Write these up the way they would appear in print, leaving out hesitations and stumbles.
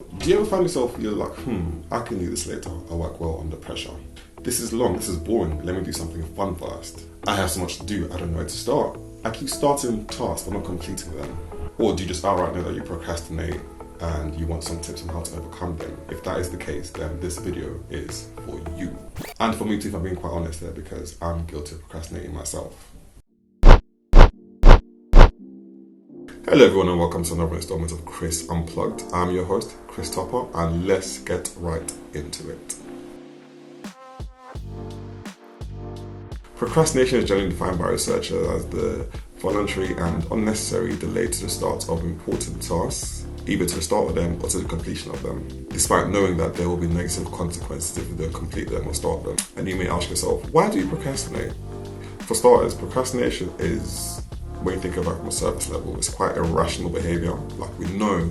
Do you ever find yourself, you're like, I can do this later. I work well under pressure. This is long, this is boring. Let me do something fun first. I have so much to do, I don't know where to start. I keep starting tasks but not completing them. Or do you just outright know that you procrastinate and you want some tips on how to overcome them? If that is the case, then this video is for you. And for me too, if I'm being quite honest there, because I'm guilty of procrastinating myself. Hello everyone and welcome to another installment of Chris Unplugged. I'm your host, Chris Topper, and let's get right into it. Procrastination is generally defined by researchers as the voluntary and unnecessary delay to the start of important tasks, either to the start of them or to the completion of them, despite knowing that there will be negative consequences if you don't complete them or start them. And you may ask yourself, why do you procrastinate? For starters, procrastination is, when you think about it from a surface level, it's quite irrational behaviour. Like, we know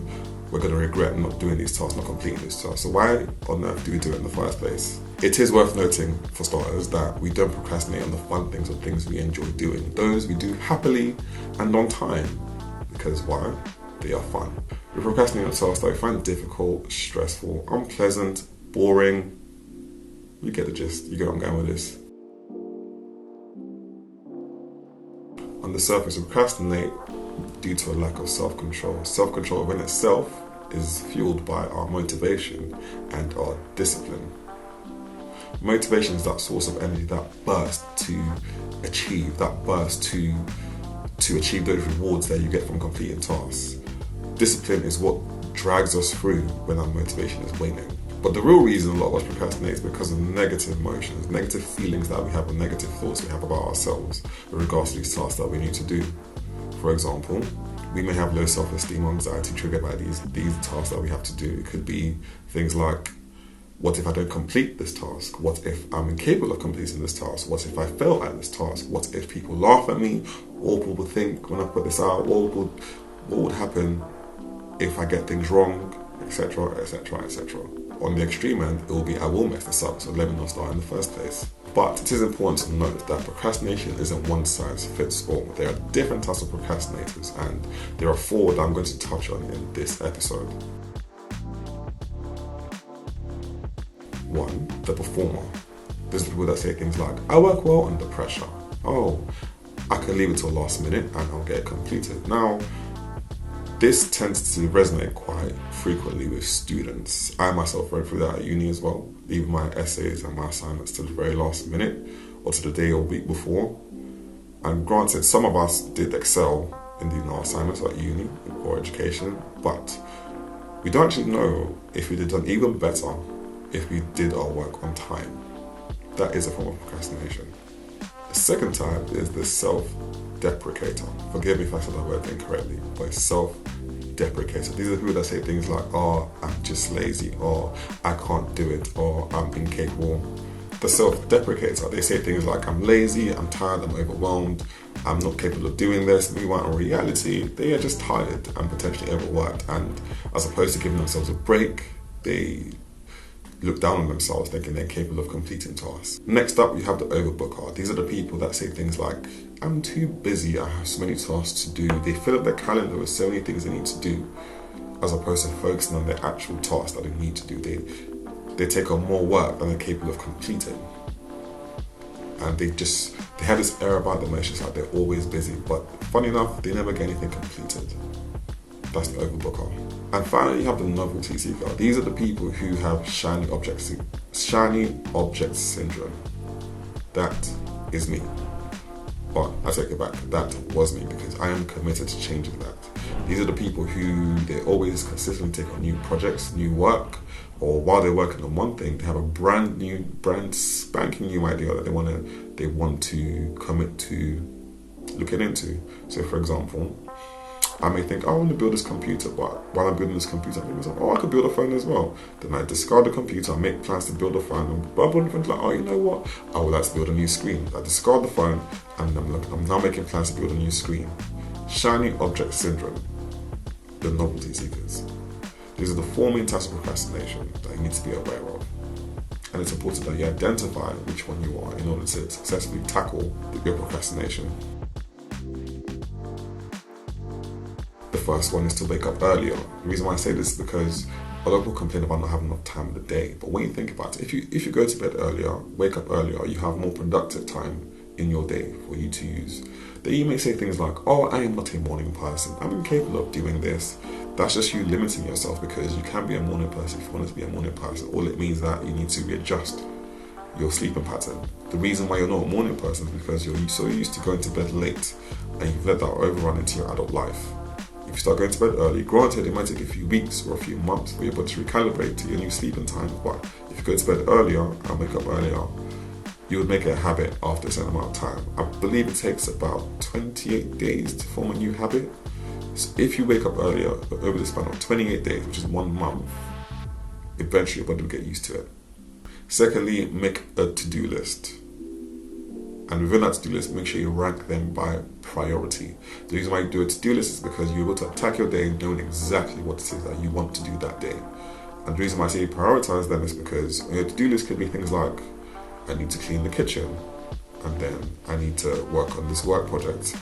we're going to regret not doing these tasks, not completing these tasks. So why on earth do we do it in the first place? It is worth noting, for starters, that we don't procrastinate on the fun things or things we enjoy doing. Those we do happily and on time. Because why? They are fun. We procrastinate on tasks that we find difficult, stressful, unpleasant, boring. You get the gist. You get where I'm going with this. On the surface, we procrastinate due to a lack of self-control. Self-control within itself is fueled by our motivation and our discipline. Motivation is that source of energy, that burst to achieve those rewards that you get from completing tasks. Discipline is what drags us through when our motivation is waning. But the real reason a lot of us procrastinate is because of negative emotions, negative feelings that we have, and negative thoughts we have about ourselves with regards to these tasks that we need to do. For example, we may have low self-esteem or anxiety triggered by these tasks that we have to do. It could be things like, what if I don't complete this task? What if I'm incapable of completing this task? What if I fail at this task? What if people laugh at me? What will people think when I put this out? What would happen if I get things wrong? Etc, etc, etc. On the extreme end, it will be, I will mess this up, so let me not start in the first place. But it is important to note that procrastination isn't one size fits all. There are different types of procrastinators, and there are 4 that I'm going to touch on in this episode. 1, the performer. These are people that say things like, I work well under pressure. Oh, I can leave it till last minute and I'll get it completed. Now, this tends to resonate quite frequently with students. I myself went through that at uni as well, leaving my essays and my assignments to the very last minute or to the day or week before. And granted, some of us did excel in doing our assignments at uni or education, but we don't actually know if we did done even better if we did our work on time. That is a form of procrastination. The second type is the self-deprecator. Forgive me if I said that word incorrectly, but it's self-deprecator. These are the people that say things like, oh, I'm just lazy, or I can't do it, or I'm incapable. The self-deprecator, they say things like, I'm lazy, I'm tired, I'm overwhelmed, I'm not capable of doing this. Meanwhile, in reality, they are just tired and potentially overworked, and as opposed to giving themselves a break, they look down on themselves thinking they're capable of completing tasks. Next up, you have the overbooker. These are the people that say things like, I'm too busy, I have so many tasks to do. They fill up their calendar with so many things they need to do, as opposed to focusing on their actual tasks that they need to do. They take on more work than they're capable of completing. And they have this air about them, it's just like they're always busy, but funny enough, they never get anything completed. That's the overbooker. And finally, you have the novelty seeker. These are the people who have shiny object syndrome. That is me. But I take it back, that was me, because I am committed to changing that. These are the people who, they always consistently take on new projects, new work, or while they're working on one thing, they have a brand spanking new idea that they want to commit to looking into. So for example, I may think, I want to build this computer, but while I'm building this computer, I think to myself, I could build a phone as well. Then I discard the computer, I make plans to build a phone, and blah, blah, blah, like, you know what? I would like to build a new screen. I discard the phone, and I'm now making plans to build a new screen. Shiny object syndrome. The novelty seekers. These are the 4 main types of procrastination that you need to be aware of. And it's important that you identify which one you are in order to successfully tackle your procrastination. The first one is to wake up earlier. The reason why I say this is because A lot of people complain about not having enough time in the day, but when you think about it, if you go to bed earlier, wake up earlier, you have more productive time in your day for you to use. Then you may say things like, oh, I am not a morning person, I'm incapable of doing this. That's just you limiting yourself, because you can be a morning person if you want to be a morning person. All it means that you need to readjust your sleeping pattern. The reason why you're not a morning person is because you're so used to going to bed late, and you've let that overrun into your adult life. If you start going to bed early, granted it might take a few weeks or a few months for your body to recalibrate to your new sleeping time, but if you go to bed earlier and wake up earlier, you would make it a habit after a certain amount of time. I believe it takes about 28 days to form a new habit. So if you wake up earlier over the span of 28 days, which is 1 month, eventually your body will get used to it. Secondly, make a to-do list. And within that to-do list, make sure you rank them by priority. The reason why you do a to-do list is because you're able to attack your day knowing exactly what it is that you want to do that day. And the reason why I say prioritize them is because your to-do list could be things like, I need to clean the kitchen, and then I need to work on this work project.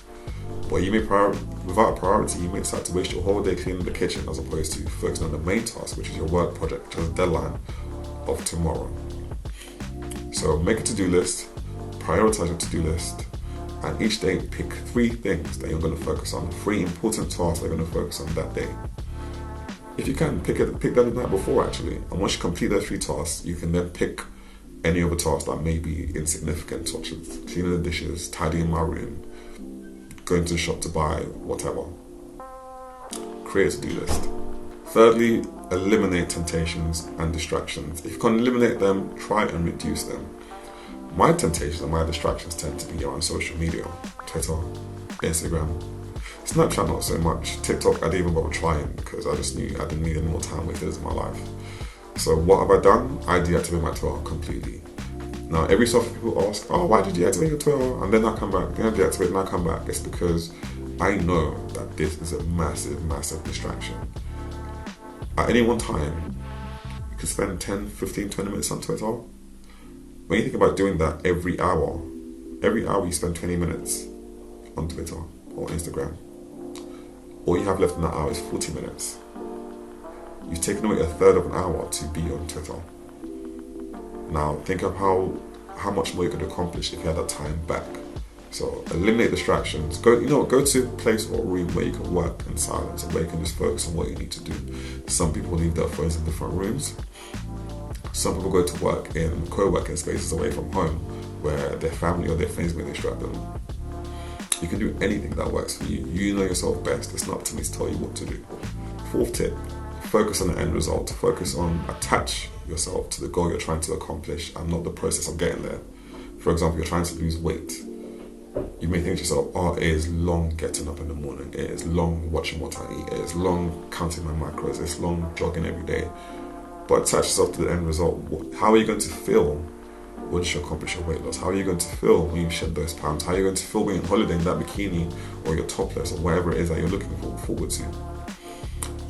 But you may without a priority, you may start to waste your whole day cleaning the kitchen as opposed to focusing on the main task, which is your work project, which has a deadline of tomorrow. So make a to-do list, prioritize your to-do list, and each day pick 3 things that you're going to focus on, 3 important tasks that you're going to focus on that day. If you can, pick that the night before actually, and once you complete those 3 tasks, you can then pick any other tasks that may be insignificant, such as cleaning the dishes, tidying my room, going to the shop to buy whatever. Create a to-do list. Thirdly, eliminate temptations and distractions. If you can eliminate them, try and reduce them. My temptations and my distractions tend to be around social media, Twitter, Instagram, Snapchat not so much. TikTok I didn't even bother trying because I just knew I didn't need any more time with it in my life. So what have I done? I deactivate my Twitter completely. Now every so often people ask, oh, why did you deactivate your Twitter? And then I come back, then I deactivate and I come back. It's because I know that this is a massive, massive distraction. At any one time, you can spend 10, 15, 20 minutes on Twitter. When you think about doing that every hour you spend 20 minutes on Twitter or Instagram. All you have left in that hour is 40 minutes. You've taken away a third of an hour to be on Twitter. Now think of how much more you could accomplish if you had that time back. So eliminate distractions. Go to a place or a room where you can work in silence and where you can just focus on what you need to do. Some people leave their phones in different rooms. Some people go to work in co-working spaces away from home where their family or their friends may distract them. You can do anything that works for you. You know yourself best. It's not up to me to tell you what to do. 4th tip, focus on the end result. Focus on attach yourself to the goal you're trying to accomplish and not the process of getting there. For example, you're trying to lose weight. You may think to yourself, oh, it is long getting up in the morning. It is long watching what I eat. It is long counting my macros. It's long jogging every day. But attach yourself to the end result. How are you going to feel once you accomplish your weight loss? How are you going to feel when you shed those pounds? How are you going to feel when you're on holiday in that bikini or you're topless or whatever it is that you're looking forward to?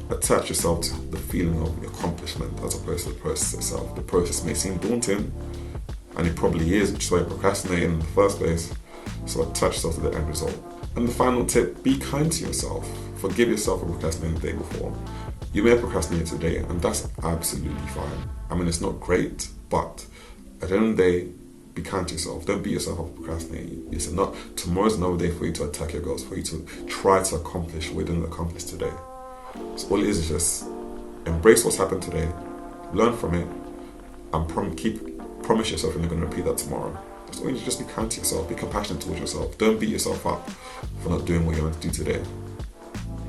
Attach yourself to the feeling of the accomplishment as opposed to the process itself. The process may seem daunting, and it probably is, which is why you're procrastinating in the first place. So attach yourself to the end result. And the final tip, be kind to yourself. Forgive yourself for procrastinating the day before. You may have procrastinated today, and that's absolutely fine. I mean, it's not great, but at the end of the day, be kind to yourself. Don't beat yourself up for procrastinating. Tomorrow's another day for you to attack your goals, for you to try to accomplish what you didn't accomplish today. So all it is just embrace what's happened today, learn from it, and promise yourself you're not going to repeat that tomorrow. That's all you need to just be kind to yourself, be compassionate towards yourself. Don't beat yourself up for not doing what you want to do today.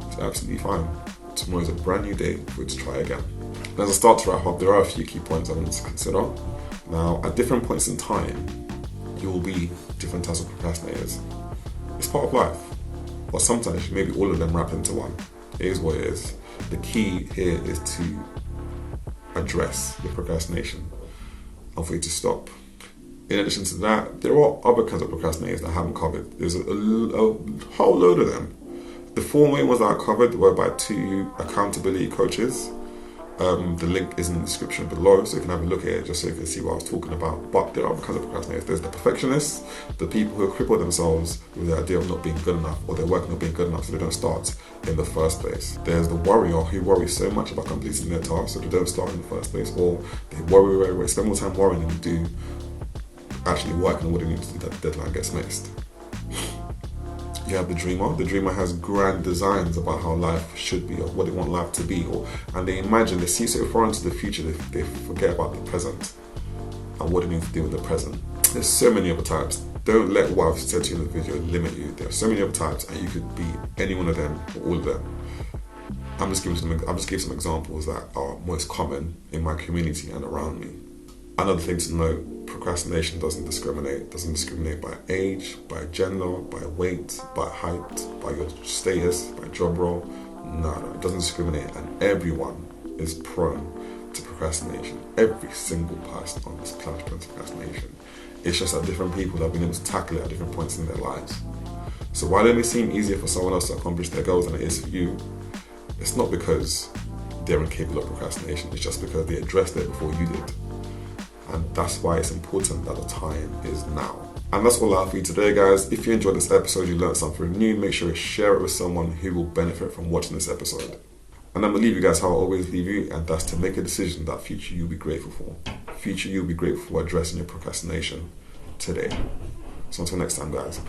It's absolutely fine. Tomorrow is a brand new day for you to try again. And as I start to wrap up, there are a few key points I want to consider. Now, at different points in time, you will be different types of procrastinators. It's part of life. Or sometimes maybe all of them wrap into one. It is what it is. The key here is to address your procrastination and for you to stop. In addition to that, there are other kinds of procrastinators that I haven't covered. There's a whole load of them. The 4 main ones that I covered were by 2 accountability coaches. The link is in the description below, so you can have a look at it just so you can see what I was talking about. But there are other kinds of procrastinators. There's the perfectionists, the people who cripple themselves with the idea of not being good enough, or their work not being good enough, so they don't start in the first place. There's the worrier who worries so much about completing their task, so they don't start in the first place, or they worry, spend more time worrying than they do actually working on what they need to do that the deadline gets missed. You have the dreamer. The dreamer has grand designs about how life should be or what they want life to be, and they imagine, they see so far into the future, they forget about the present and what they need to do in the present. There's so many other types. Don't let what I've said to you in the video limit you. There are so many other types, and you could be any one of them or all of them. I'm just giving some examples that are most common in my community and around me. Another thing to note, procrastination doesn't discriminate by age, by gender, by weight, by height, by your status, by job role. No, it doesn't discriminate, and everyone is prone to procrastination. Every single person on this planet is prone to procrastination. It's just that different people have been able to tackle it at different points in their lives. So while it may seem easier for someone else to accomplish their goals than it is for you, it's not because they're incapable of procrastination, it's just because they addressed it before you did. And that's why it's important that the time is now. And that's all I have for you today, guys. If you enjoyed this episode, you learned something new, make sure you share it with someone who will benefit from watching this episode. And I'm going to leave you guys how I always leave you, and that's to make a decision that future you'll be grateful for. Future you'll be grateful for addressing your procrastination today. So until next time, guys.